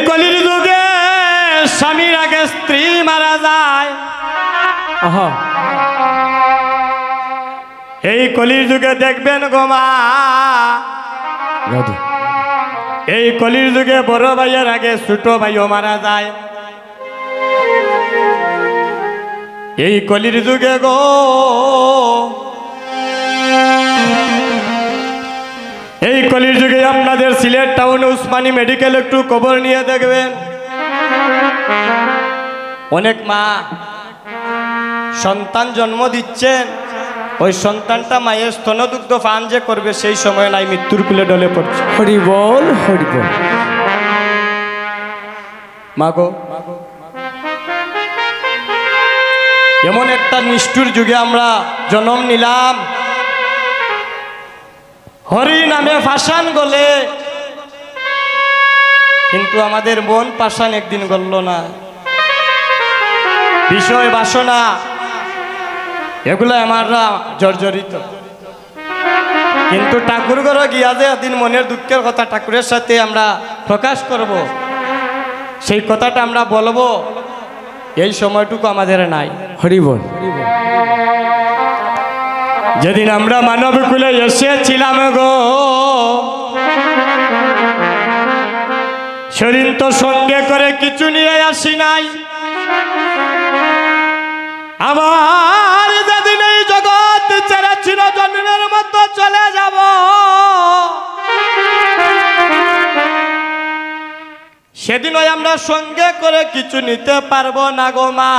কলির যুগে স্বামীর আগে স্ত্রী মারা যায়। এই কলির যুগে দেখবেন গো মা, এই কলির যুগে বড় ভাইয়ের আগে ছোট ভাইও মারা যায়। এই কলির যুগে গো এই কলির যুগে আপনাদের সিলেট টাউন উসমানী মেডিকেল একটু খবর নিয়ে দেখবেন, অনেক মা সন্তান জন্ম দিচ্ছেন, ওই সন্তানটা মায়ের স্তনদুগ্ধ পান যে করবে সেই সময় নাই, মৃত্যুর কুলে ডলে পড়ছে। হরি বল হরি বল। মাগো এমন একটা নিষ্ঠুর যুগে আমরা জন্ম নিলাম, হরি নামে পাষাণ গলে, কিন্তু আমাদের মন পাষাণ একদিন গলল না। বিষয় বাসনা এগুলো আমরা জর্জরিত, কিন্তু ঠাকুর ঘরে গিয়া যে একদিন মনের দুঃখের কথা ঠাকুরের সাথে আমরা প্রকাশ করব, সেই কথাটা আমরা বলবো, এই সময়টুকু আমাদের নাই। হরি বল। যেদিন আমরা মানব কুলে এসেছিলাম গো, সেদিন তো সঙ্গে করে কিছু নিয়ে আসি নাই। আমার যেদিন এই জগৎ ছেড়ে চিরজন্মের মতো চলে যাব, সেদিন ওই আমরা সঙ্গে করে কিছু নিতে পারবো না গো মা।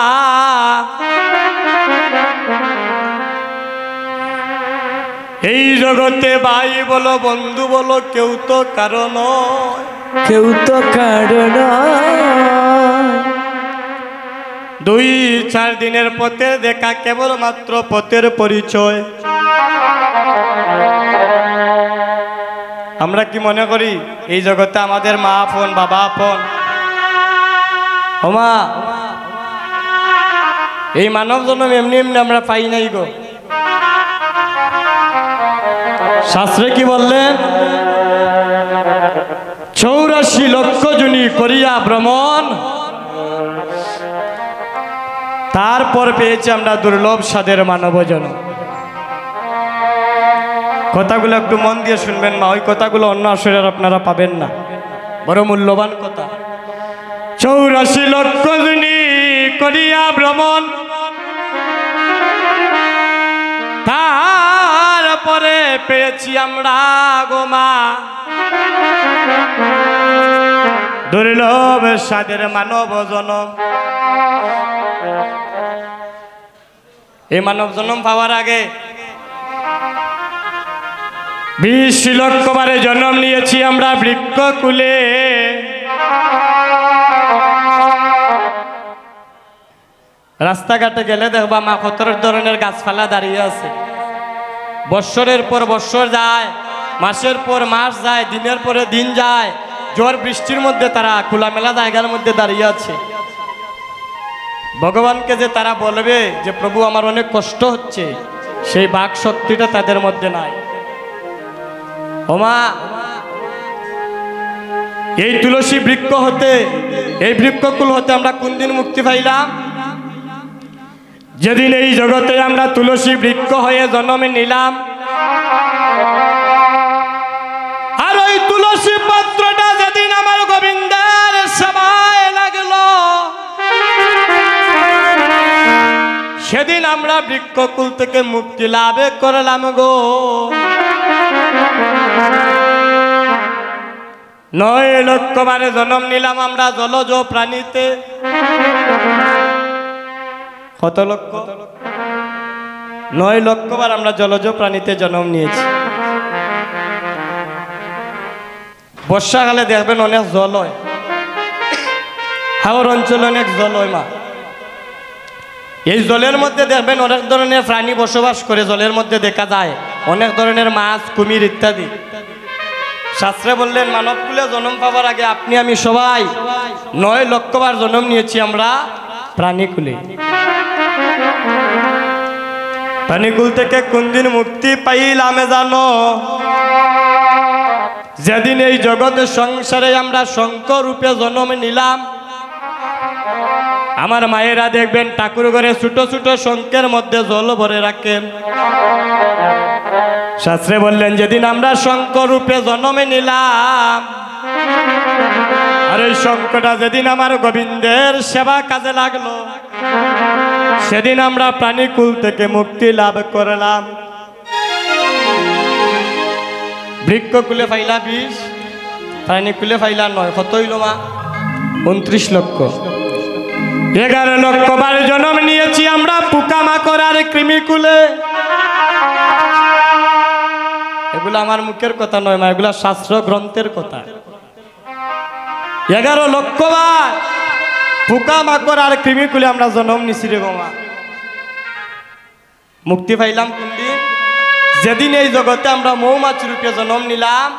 এই জগতে ভাই বলো বন্ধু বলো কেউ তো কারণ, কেউ তো কারণ। 2-4 দিনের পথে দেখা, কেবলমাত্র পথের পরিচয়। আমরা কি মনে করি এই জগতে আমাদের মা আপন, বাবা আপন? ও মা, এই মানব জন্ম এমনি এমনি আমরা পাই নাই গো। শাস্ত্রে কি বললেন? 84 লক্ষ জনী করিয়া ভ্রমণ, তারপর পেয়েছি আমরা দুর্লভ স্বাদের মানব জন্ম। কথাগুলো একটু মন দিয়ে শুনবেন মা, ওই কথাগুলো অন্য আসরের আপনারা পাবেন না, বড় মূল্যবান কথা। 84 লক্ষ জনী করিয়া ভ্রমণ, তারপরে পেয়েছি আমরা গো মা দুর্লভ স্বাদের মানব জনম। এই মানব জন্ম পাওয়ার আগে 20 লক্ষ বারে জন্ম নিয়েছি আমরা বৃক্ষকুলে। রাস্তাঘাটে গেলে দেখবা মা কত ধরনের গাছপালা দাঁড়িয়ে আছে, বৎসরের পর বৎসর যায়, মাসের পর মাস যায়, দিনের পরে দিন যায়, ঝড় বৃষ্টির মধ্যে তারা খোলামেলা জায়গার মধ্যে দাঁড়িয়ে আছে। ভগবানকে যে তারা বলবে যে প্রভু আমার অনেক কষ্ট হচ্ছে, সেই বাক শক্তিটা তাদের মধ্যে নাই। ওমা, এই তুলসী বৃক্ষ হতে, এই বৃক্ষকুল হতে আমরা কোন দিন মুক্তি পাইলাম? যেদিন এই জগতে আমরা তুলসী বৃক্ষ হয়ে জন্ম নিলাম। আর ওই তুলসী পত্রটা যেদিন আমার গোবিন্দের সেবায় লাগলো, সেদিন আমরা বৃক্ষকুল থেকে মুক্তি লাভ করলাম গো। 9 লক্ষ বারে জন্ম নিলাম আমরা জলজ প্রাণীতে। কত লক্ষ? 9 লক্ষ বার আমরা জলজ প্রাণীতে জন্ম নিয়েছি। বর্ষাকালে দেখবেন অনেক জল হয়, হাওর অঞ্চলে অনেক জল হয় মা। এই জলের মধ্যে দেখবেন অনেক ধরনের প্রাণী বসবাস করে, জলের মধ্যে দেখা যায় অনেক ধরনের মাছ, কুমির ইত্যাদি। শাস্ত্রে বললেন মানবকুলে জন্ম পাওয়ার আগে আপনি আমি সবাই 9 লক্ষ বার জন্ম নিয়েছি আমরা প্রাণীকুলে। প্রাণীকুল থেকে কোন দিন মুক্তি পাইলাম জানো? যেদিন এই জগতের সংসারে আমরা শঙ্খ রূপে জন্ম নিলাম, আমার মায়েরা দেখবেন ঠাকুর ঘরে ছোট ছোট শঙ্খের মধ্যে জল ভরে রাখেন। শাস্ত্রে বললেন যেদিন আমরা শঙ্খ রূপে জন্ম নিলাম, আর এই শঙ্খটা যেদিন আমার গোবিন্দের সেবা কাজে লাগলো, সেদিন আমরা প্রাণীকুল থেকে মুক্তি লাভ করলাম। বৃক্ষকুলে ফাইলা 20, প্রাণীকুলে ফাইলা 9, কত হইল মা? 29 লক্ষ। 11 লক্ষ বার জন্ম নিয়েছি আমরা পোকামাকড় আর কৃমিকুলে। এগুলো আমার মুখের কথা নয় মা, এগুলা শাস্ত্র গ্রন্থের কথা। 11 লক্ষ বার পোকামাকড় আর কৃমিকুলে আমরা জন্ম নিছি রে বাবা। মুক্তি পাইলাম কোন দিন? যেদিন এই জগতে আমরা মৌমাছি রূপে জন্ম নিলাম।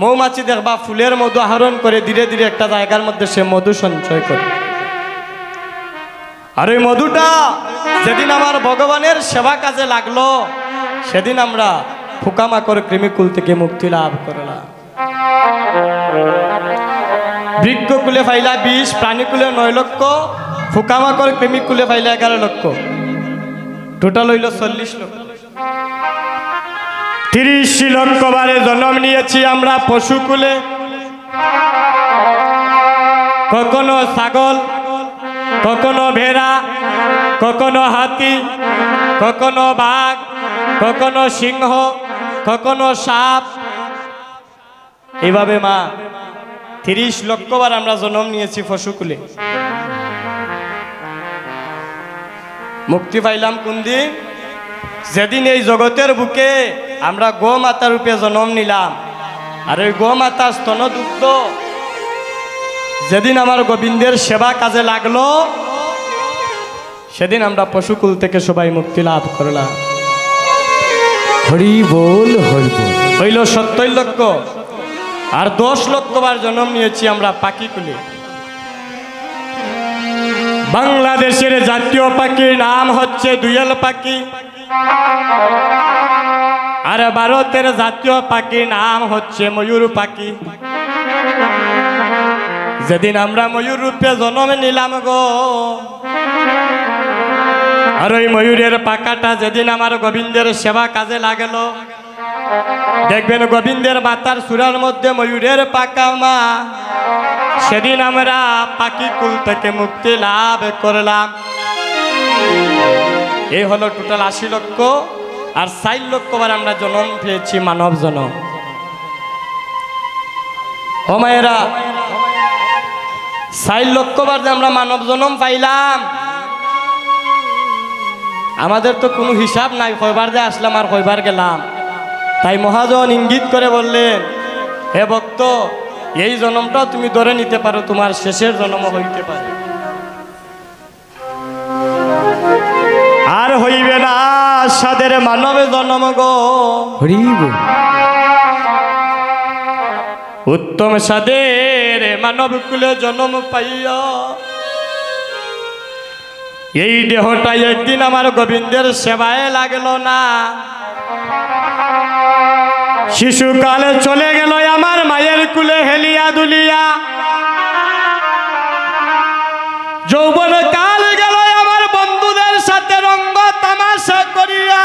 মৌমাছি দেখবা ফুলের মধু আহরণ করে ধীরে ধীরে একটা জায়গার মধ্যে সে মধু সঞ্চয় করে, আর ওই মধুটা যেদিন আমার ভগবানের সেবা কাজে লাগলো, সেদিন আমরা পোকামাকড় কৃমিকুল থেকে মুক্তি লাভ করলাম। বৃক্ষকুলে ফাইলা 20, প্রাণীকুলে 9 লক্ষ, পোকামাকড় কৃমিকুলে ফাইলা 11 লক্ষ, টোটাল হইল 40 লক্ষ। 30 লক্ষ বারে জন্ম নিয়েছি আমরা পশুকুলে। কখনো ছাগল, কখনো ভেড়া, কখনো হাতি, কখনো বাঘ, কখনো সিংহ, কখনো সাপ, এইভাবে মা 30 লক্ষ বার আমরা জন্ম নিয়েছি পশুকুলে। মুক্তি পাইলাম কোন দিন? যেদিন এই জগতের বুকে আমরা গোমাতা রূপে জন্ম নিলাম, আর ওই গোমাতার স্তনদুগ্ধ যেদিন আমার গোবিন্দের সেবা কাজে লাগলো, সেদিন আমরা পশুকুল থেকে সবাই মুক্তি লাভ করলাম। হরি বল হরি বল। হইল 70 লক্ষ। আর 10 লক্ষ বার জন্ম নিয়েছি আমরা পাখিকুলে। বাংলাদেশের জাতীয় পাখির নাম হচ্ছে দুয়েল পাখি, আর ভারতের জাতীয় পাখির নাম হচ্ছে ময়ূর পাখি। যেদিন আমরা ময়ূর রূপে জন্ম নিলাম গো, আর ওই ময়ূরের পাখাটা যেদিন আমার গোবিন্দের সেবা কাজে লাগলো, দেখবেন গোবিন্দের মাতার সুরার মধ্যে ময়ূরের পাখা মা, সেদিন আমরা পাখি কুল থেকে মুক্তি লাভ করলাম। এই হলো টোটাল 80 লক্ষ। আর 4 লক্ষ বার আমরা জন্ম পেয়েছি মানব জন্ম। ও মায়েরা, 4 লক্ষ বার যে আমরা মানব জন্ম পাইলাম, আমাদের তো কোনো হিসাব নাই কয়বার যে আসলাম আর কয়বার গেলাম। তাই মহাজন ইঙ্গিত করে বললেন, হে ভক্ত, এই জন্মটা তুমি ধরে নিতে পারো, তোমার শেষের জন্ম হইতে পারে, আর হইবে না সাদের মানবে জন্ম গো। হরি বল। উত্তম সাদের মানব কুলে জন্ম পাইয়া এই দেহটাই একদিন আমার গোবিন্দের সেবায় লাগলো না। শিশুকালে চলে গেল আমার মায়ের কুলে হেলিয়া দুলিয়া, যৌবন কাল গেল আমার বন্ধুদের সাথে রঙ্গ তামাশা করিয়া,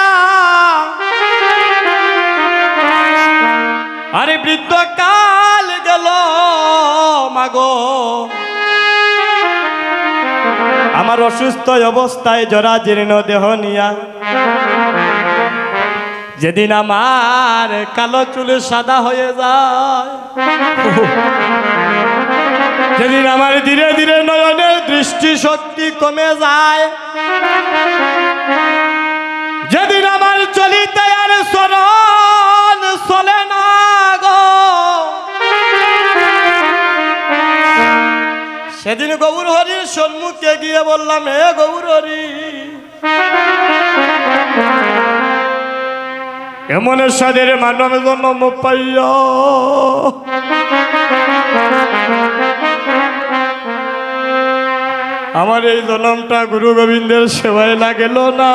আরে বৃদ্ধ কাল গেল মাগো আমার অসুস্থ অবস্থায় জরা জীর্ণ দেহ নিয়া। যেদিন আমার কালো চুল সাদা হয়ে যায়, যেদিন আমার ধীরে ধীরে নয়নের দৃষ্টি শক্তি কমে যায়, যেদিন আমার চলিতে আর স্মরণ চলে না গো, সেদিন গৌর হরির সম্মুখে গিয়ে বললাম, হে গৌর হরি, এমন সাদের মানব জন্ম পাইয়া আমার এই জন্মটা গুরু গোবিন্দের সেবায় লাগেল না।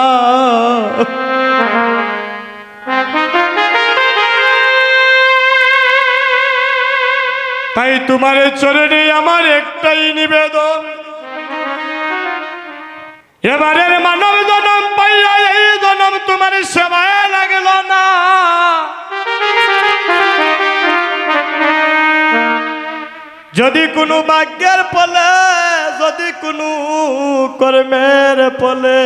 তাই তোমার চরণে আমার একটাই নিবেদন, এবারের মানব জনম পাইয়া এই জনম তোমার সেবায় লাগল না। যদি কোনো ভাগ্যের ফলে, যদি কোনো কর্মের ফলে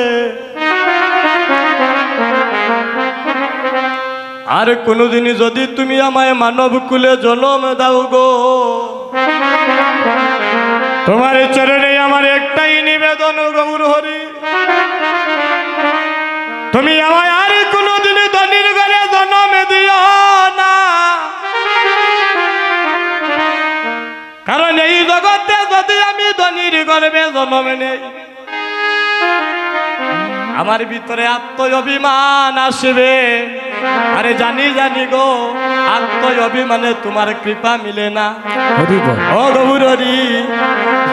আর কোনোদিন যদি তুমি আমায় মানব কুলে জন্ম দাও গো, তোমার চরণে আমার একটাই নিবেদন গৌর হরি, তুমি আমায় আর কোনোদিন ধনির ঘরে জন্ম দিও না। কারণ এই জগতে যদি আমি ধনির গর্ভে জন্ম নেই, আমার ভিতরে আত্ম অভিমান আসবে। আরে জানি জানি গো, আত্ম অভিমানে তোমার কৃপা মিলে না। ও গৌর হরি,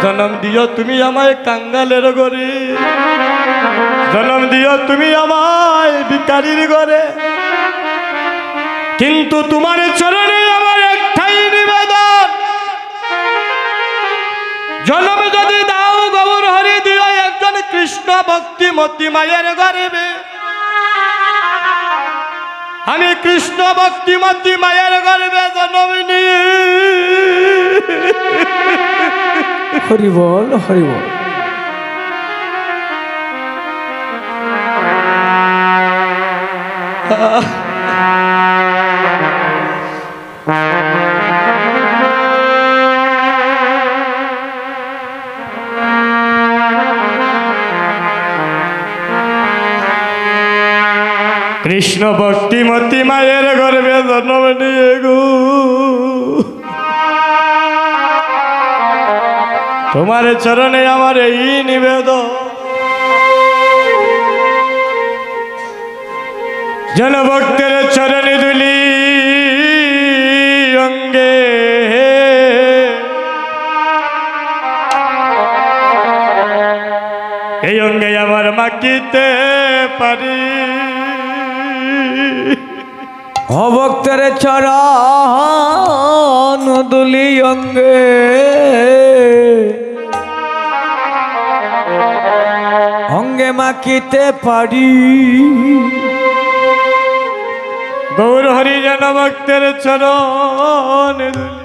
জন্ম দিও তুমি আমায় কাঙ্গালের ঘরে, জন্ম দিও তুমি আমায় ভিখারির ঘরে, কিন্তু তোমার চরণে আমার একটাই নিবেদন, জন্ম যদি দাও গৌর হরি দিও একজন কৃষ্ণ ভক্তিমতী মায়ের গর্ভে। আমি কৃষ্ণ ভক্তিমতী মায়ের গর্ভে জন্ম নিয়ে হরি বল হরি বল। কৃষ্ণ ভক্তিমতী মায়ের গর্ভে জন্ম নিয়ে গো, তোমার চরণে আমার এই নিবেদন, যেন ভক্তের চরণে দুলি অঙ্গে এই অঙ্গে আমার মাকিতে পারি। ভক্তের চরণ দুলি অঙ্গে অঙ্গে মাখিতে পারি। গৌর হরি যেন ভক্তের চরণ দুলি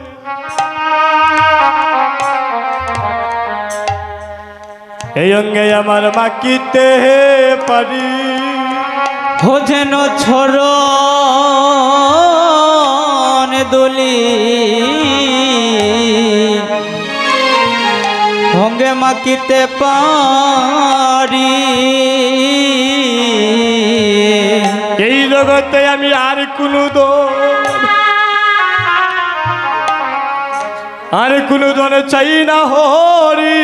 এই অঙ্গে আমার মাকিতে পারি। ও যেন চরণ দুলি অঙ্গে মাখিতে পারি। এই জগতে আমি আর কোনো দোষ আর কোনো দলে চাই না হরি,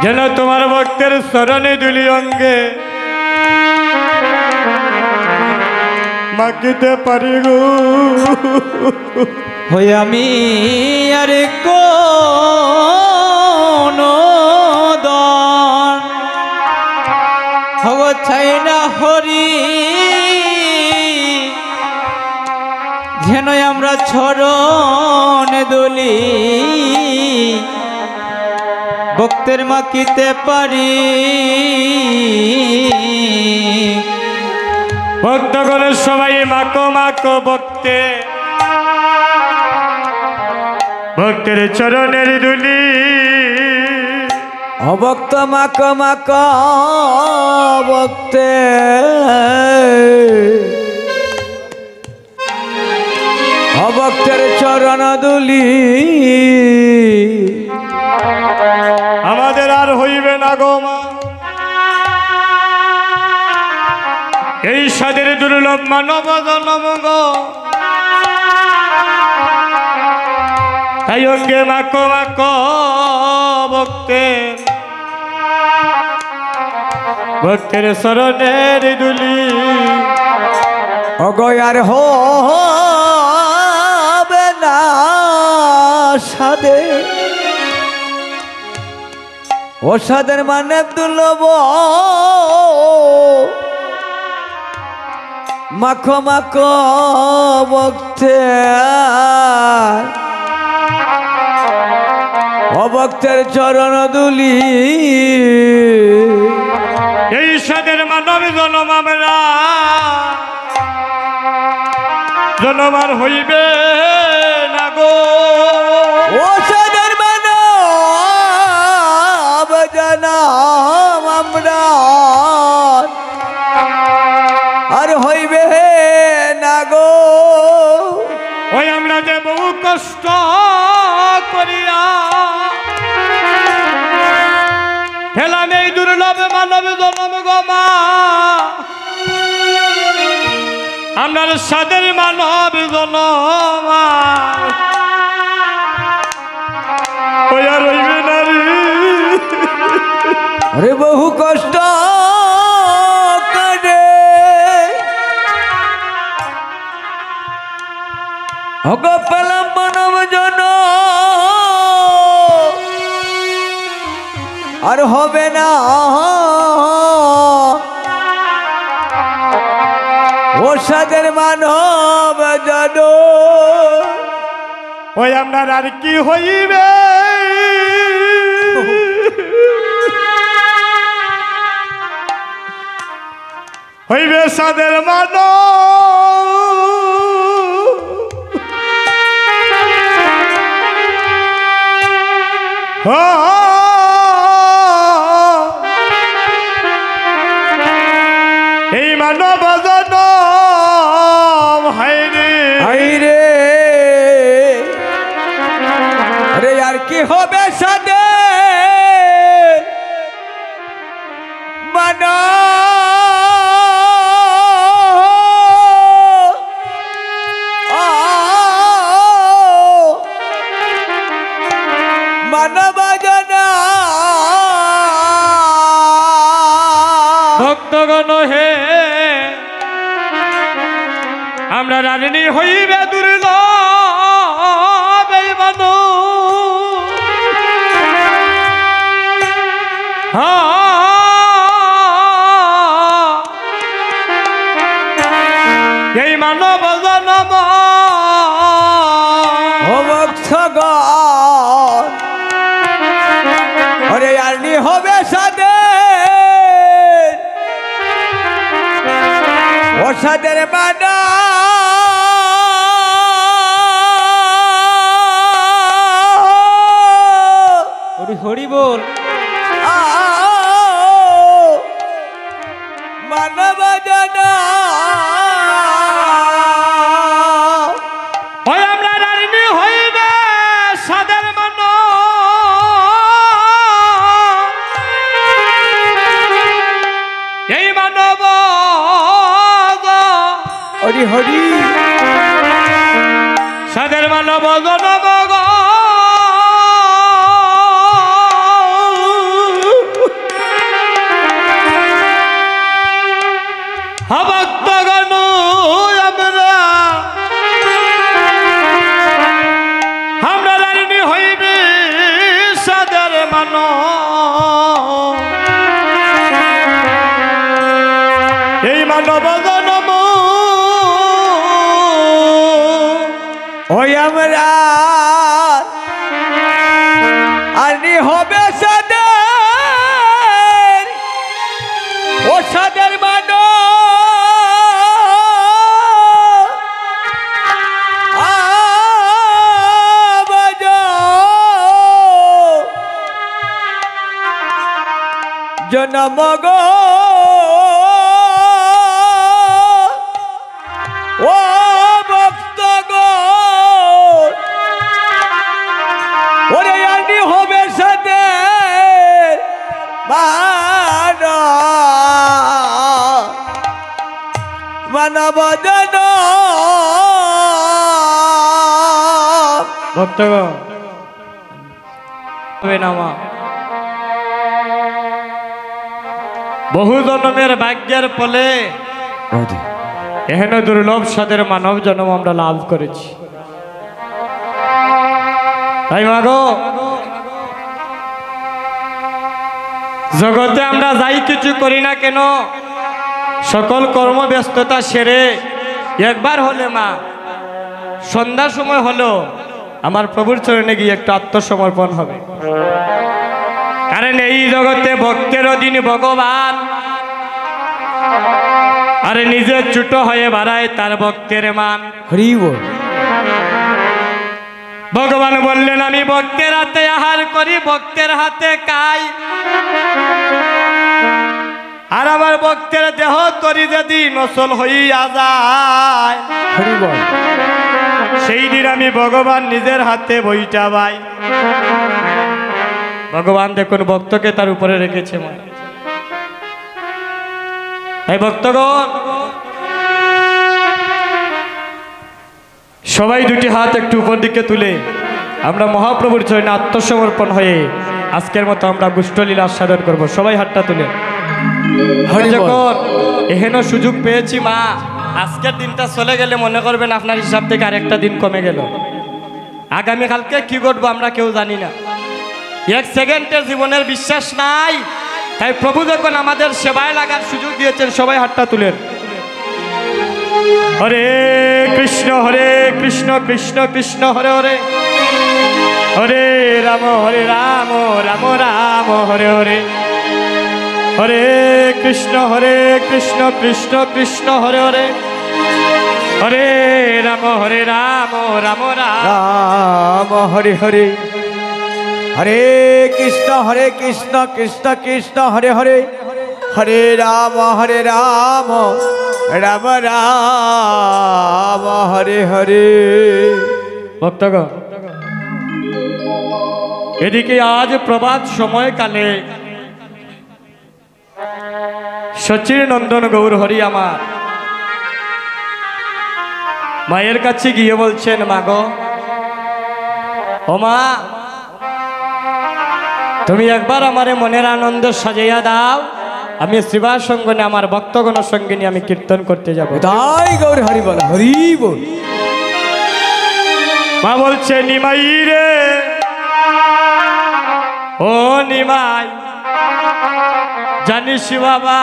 যেন তোমার ভক্তের শরণে দুলি অঙ্গে মাগিতে পারি গো। হই আমি আর কোন দন হব চাই না হরি, যেন আমরা চরণ দুলি ভক্তের মাখিতে পারি। ভক্ত করে সবাই মাকো মাকো ভক্তে, ভক্তের চরণের দুলি অভক্ত মাক মাক ভক্তে অভক্তের চরণ দুলি আমাদের আর হইবে না গো মা। এই সাদের দুর্লভ মানব জন্ম গো, তাই অঙ্গে মাকো মাকো ভক্তের ভক্তের শরণের দুলি অগয়ার হবে না সাদে ও সাদের মানে দুলব মাখো মাখো ভক্তে অভক্তের চরণ দুলি এই সাদের মানব জনম আমরা জনমার হইবে না গো ও সাদের মানব জনম আমরা আর হইবে না গো ওই আমরা যে বহু কষ্ট করিয়া ফেলাম এই দুর্লভ মানব জনম গমা আমরা সাদের মানব জনমা ওই আর হইবে না রে আরে বহু কষ্ট করে হগ পেলাম মানব জন আর হবে না ও সাদের মানব জন ওই আপনার আর কি হইবে হইবে সাদের মানব এই মানব জনম হাইরে হাইরে আরে আর কি হবে সাদে মানব মানব জনা ভক্তগণ হে আমরা রানী হইবে দুর্লভ এই মানব এই মানব জনম ভক্তগণ আরে আর নি হবে সাদে ও সাদের মানা হরি হরি বল মানব জনা ওই আমরা রানী হইবে সাদের মানব এই মানব হরি হরি সাদের মানব জনম গো ভক্তগণ আমরা রানী হইবে সাদের মানব এই মানব জনম ওই আমরা আর নি হবে সাদের ও সাদের মানো জনম গো ও ভক্তগণ ওরে আনি হবে সাথে মানব জন ভক্তগণ নামা বহু জন্মের ভাগ্যের ফলে এহেন দুর্লভ সাদের মানব জন্ম আমরা লাভ করেছি। তাই মাগো জগতে আমরা যাই কিছু করি না কেন সকল কর্মব্যস্ততা সেরে একবার হলে মা সন্ধ্যার সময় হলো আমার প্রভুর চরণে গিয়ে একটু আত্মসমর্পণ হবে। কারণ এই জগতে ভক্তের অধীন ভগবান, আরে নিজে ছোট হয়ে বাড়ায় তার ভক্তের মান। হরি বল। ভগবান বললেন আমি ভক্তের হাতে আহার করি, ভক্তের হাতে খাই, আর আমার ভক্তের দেহ তরি যদি নসল হইয়া যায়, হরি বল। সেই দিন আমি ভগবান নিজের হাতে বইটা পাই। ভগবান দেখুন ভক্তকে তার উপরে রেখেছে মা। এই ভক্তগণ সবাই দুটি হাত একটু উপর দিকে তুলে আমরা মহাপ্রভুর চরণে আত্মসমর্পণ হয়ে আজকের মতো আমরা গুষ্ঠলীলা আস্বাদন করব। সবাই হাতটা তুলে। যখন এহেন সুযোগ পেয়েছি মা, আজকের দিনটা চলে গেলে মনে করবেন আপনার হিসাব থেকে আরেকটা দিন কমে গেল। আগামীকালকে কি ঘটবো আমরা কেউ জানি না। এক সেকেন্ডের জীবনের বিশ্বাস নাই। তাই প্রভু যখন আমাদের সেবায় লাগার সুযোগ দিয়েছেন, সবাই হাতটা তুলেন। হরে কৃষ্ণ কৃষ্ণ কৃষ্ণ হরে হরে, হরে রাম রাম রাম হরে হরে, হরে কৃষ্ণ কৃষ্ণ কৃষ্ণ হরে হরে, হরে রাম রাম রাম হরে হরে, হরে কৃষ্ণ কৃষ্ণ কৃষ্ণ হরে হরে, হরে রাম রাম রাম হরে হরে। ভক্তগণ এদিকে আজ প্রভাত সময়কালে সচির নন্দন গৌর হরি আমার মায়ের কাছে গিয়ে বলছেন, মা গো, ও মা, তুমি একবার আমারে মনের আনন্দ সাজাইয়া দাও, আমি শ্রীবাস সঙ্গনে আমার ভক্তগণ সঙ্গে নিয়ে আমি কীর্তন করতে যাব। তাই গৌর হরি বল, হরি বল। মা বলছে, নিমাই রে, ও নিমাই, জানিস বাবা,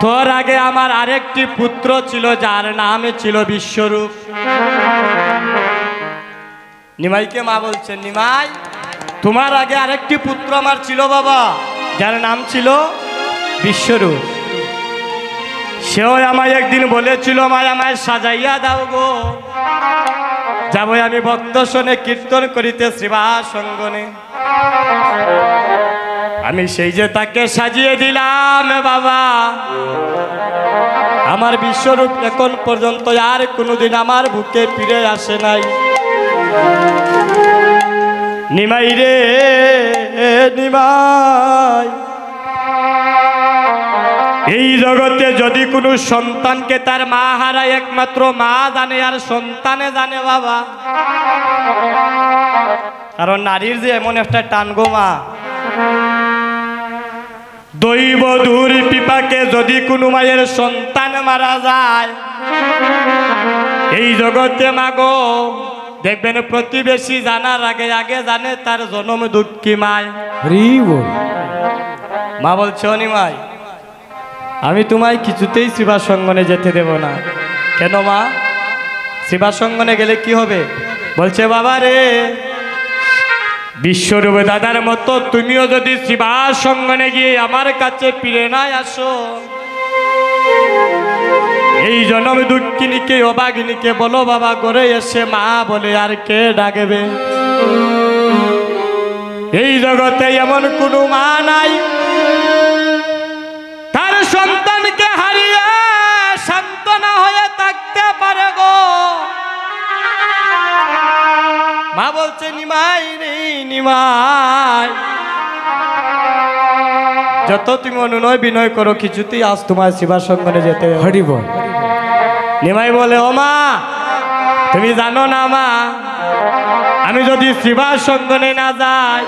তোর আগে আমার আরেকটি পুত্র ছিল যার নাম ছিল বিশ্বরূপ। নিমাইকে মা বলছে, নিমাই, তোমার আগে আরেকটি পুত্র আমার ছিল বাবা, যার নাম ছিল বিশ্বরূপ। সেও আমায় একদিন বলেছিল, মা আমায় সাজাইয়া দাও গো, যাবো আমি ভক্ত শোনে কীর্তন করিতে শ্রীবাস সঙ্গনে। আমি সেই যে তাকে সাজিয়ে দিলাম বাবা, আমার বিশ্বরূপ এখন পর্যন্ত আর কোনোদিন আমার বুকে ফিরে আসে নাই। নিমাই রে নিমাই, এই জগতে যদি কোনো সন্তানকে তার মা হারায়, একমাত্র মা জানে আর সন্তানে জানে বাবা। কারণ নারীর যে এমন একটা টান গো মা, দৈব দূর পিপাকে যদি কোনো মায়ের সন্তান মারা যায়, এই জগতে মাগো দেখবেন প্রতিবেশী জানার আগে আগে জানে তার জন্ম দুঃখী মায়। মা বলছে, অনিমাই, আমি তোমায় কিছুতেই শ্রীবাস সঙ্গনে যেতে দেব না। কেন মা? শ্রীবাস সঙ্গনে গেলে কি হবে? বলছে, বাবা রে, বিশ্বরূপ দাদার মতো তুমিও যদি শ্রীবাস সঙ্গনে গিয়ে আমার কাছে ফিরে না আসো, এই জন্ম দুঃখিনীকে অবাগিনীকে বলো বাবা করে এসে মা বলে আর কে ডাকবে। এই জগতে এমন কোনো মা নাই তার সন্তানকে হারিয়ে সান্ত্বনা হয়ে থাকতে পারে গো। মা বলছে, নিমাই রে নিমাই, যত তুমি অনুনয় বিনয় করো কিছুতেই আজ তোমার শ্রীবাস সঙ্গনে যেতে হরি বল। নিমাই বলে, ও মা, তুমি জানো না মা, আমি যদি শ্রীবাস সঙ্গনে না যাই,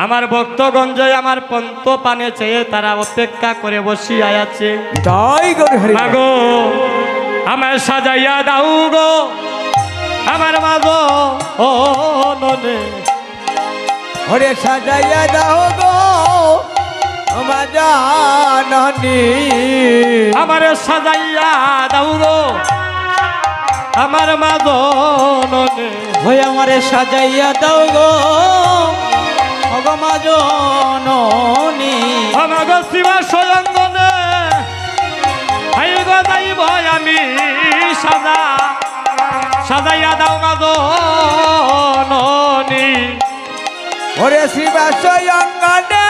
আমার ভক্তগঞ্জয় আমার পন্ত পানে চেয়ে তারা অপেক্ষা করে বসিয়া আছে। তাই গো আমার সাজাইয়া দাও গো, আমার মা গো, ও ননে হরে সাজাইয়া দাও গো, মা জাননী আমার সাজাইয়া দাও গো আমার মা জননী হয়ে আমারে সাজাইয়া দাও গো অগমা জননী আমাকে শিবা সয়ঙ্গনে হাই গো যাইব আমি সাজাইয়া দাও মা জননী ওরে শিবাশয় অঙ্গনে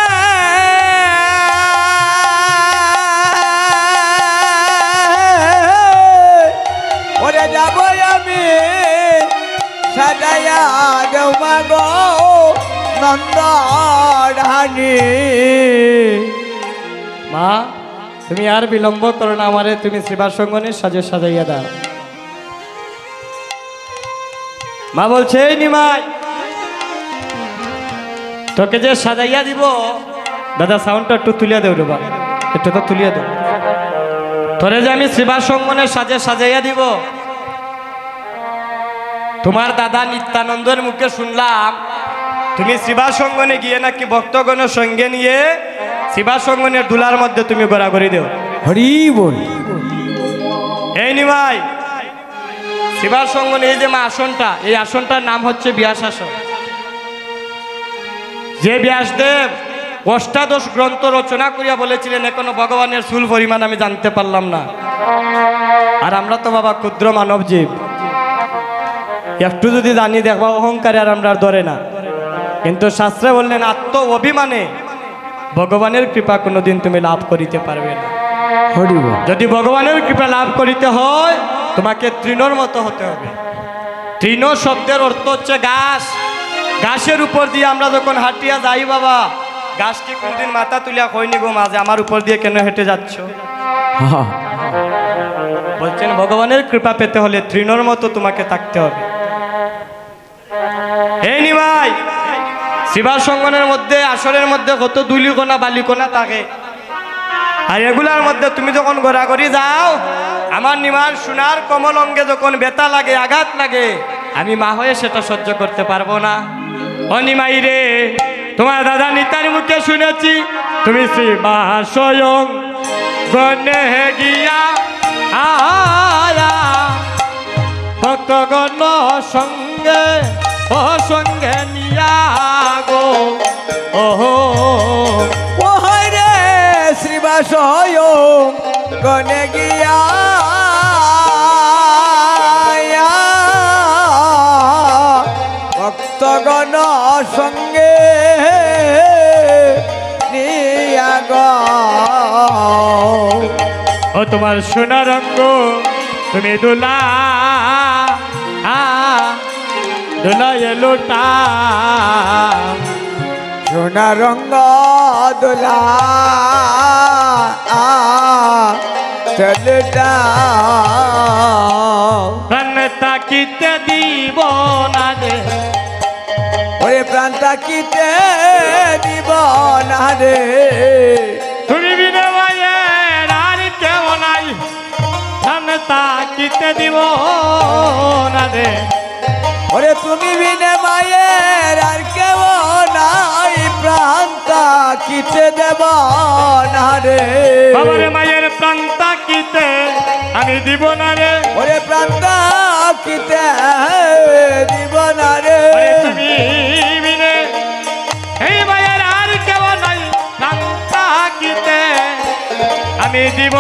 ওরে যাব আমি সাজাইয়া দেও মাগো নন্দরানী মা তুমি আর বিলম্ব করো না আমারে তুমি শ্রীবাস সঙ্গনে সাজাইয়া দাও মা বলছে এই নিমাই তোকে যে সাজাইয়া দিব দাদা সাউন্ডটা একটু তুলিয়া দেও রে বা একটু তো তুলিয়া দেও তোরে যে আমি শ্রীবাস সঙ্গনে সাজাইয়া দিব তোমার দাদা নিত্যানন্দের মুখে শুনলাম তুমি শ্রীবাস সঙ্গনে গিয়ে নাকি ভক্তগণের সঙ্গে নিয়ে শ্রীবাস সঙ্গনের দুলার মধ্যে তুমি গড়াগড়ি দেও হরি বল এই নিমাই শ্রীবাস সঙ্গনে এই যে মা আসনটা এই আসনটার নাম হচ্ছে ব্যাস আসন যে ব্যাসদেব অষ্টাদশ গ্রন্থ রচনা করিয়া বলেছিলেন এখনো ভগবানের চুল পরিমাণ আমি জানতে পারলাম না আর আমরা তো বাবা ক্ষুদ্র মানব জীব একটু যদি জানি দেখবা অহংকারে আর আমরা ধরে না কিন্তু শাস্ত্রে বললেন আত্ম অভিমানে ভগবানের কৃপা কোনোদিন তুমি লাভ করিতে পারবে না হরি বল যদি ভগবানের কৃপা লাভ করিতে হয় তোমাকে তৃণর মতো হতে হবে তৃণ শব্দের অর্থ হচ্ছে ঘাস ঘাসের উপর দিয়ে আমরা যখন হাঁটিয়া যাই বাবা ঘাস কি কোনদিন মাথা তুলিয়া হয়নি গো মাঝে আমার উপর দিয়ে কেন হেঁটে যাচ্ছ বলছেন ভগবানের কৃপা পেতে হলে তৃণর মতো তোমাকে থাকতে হবে এই নিমাই শিবার সঙ্গনের মধ্যে আসরের মধ্যে কত দুলিকোনা বালিকোনা থাকে আর এগুলার মধ্যে তুমি যখন ঘোরাঘুরি যাও আমার নিমার সোনার কমল অঙ্গে যখন ব্যথা লাগে আঘাত লাগে আমি মা হয়ে সেটা সহ্য করতে পারবো না ও নিমাই রে তোমার দাদা নিতার মুখে শুনেছি তুমি শ্রীবাস স্বয়ং গণে গিয়া আয়া ভক্তগণ সঙ্গে ও সঙ্গে নিয়া গো ওহো ও রে শ্রীবাসয় গনে গিয়া ভক্তগণ সঙ্গে নিয়া গো ও তোমার সোনার রঙ্গ তুমি দুলা দুলা এলোটা সোনা রঙ্গ দোলা চলটা প্রাণ তাকিতে দিব না রে ওরে প্রাণ তাকিতে দিব না রে তুমি বিনে মায়ের আর কেউ নাই প্রাণ তাকিতে দিব না রে ওরে তুমি বিনে মায়ের আর কেউ নাই প্রাণ তাকিতে দেব না রে বাবারে মায়ের প্রাণ তাকিতে আমি দিব না রে ওরে প্রাণ তাকিতে দিব না রে ওরে তুমি বিনে এই মায়ের আর কেউ নাই প্রাণ তাকিতে আমি দিব